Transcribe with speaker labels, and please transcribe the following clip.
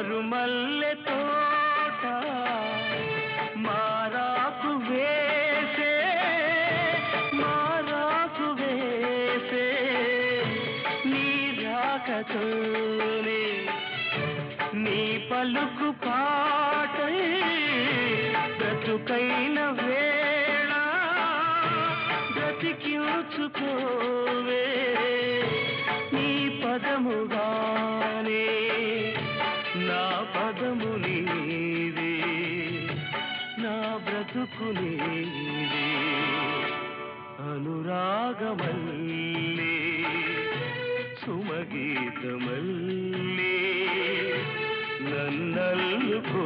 Speaker 1: మరుమల్లె తోట మారాకు వేసే నీ రాకతోనే నీ పలుకు పాటై బ్రతుకైన వేళ బ్రతికించుకోవే నీ పదముగానే నా పదము నీవే నా బ్రతుకు నీవే అనురాగమల్లే సుమగీతమల్లే నన్నల్లుకో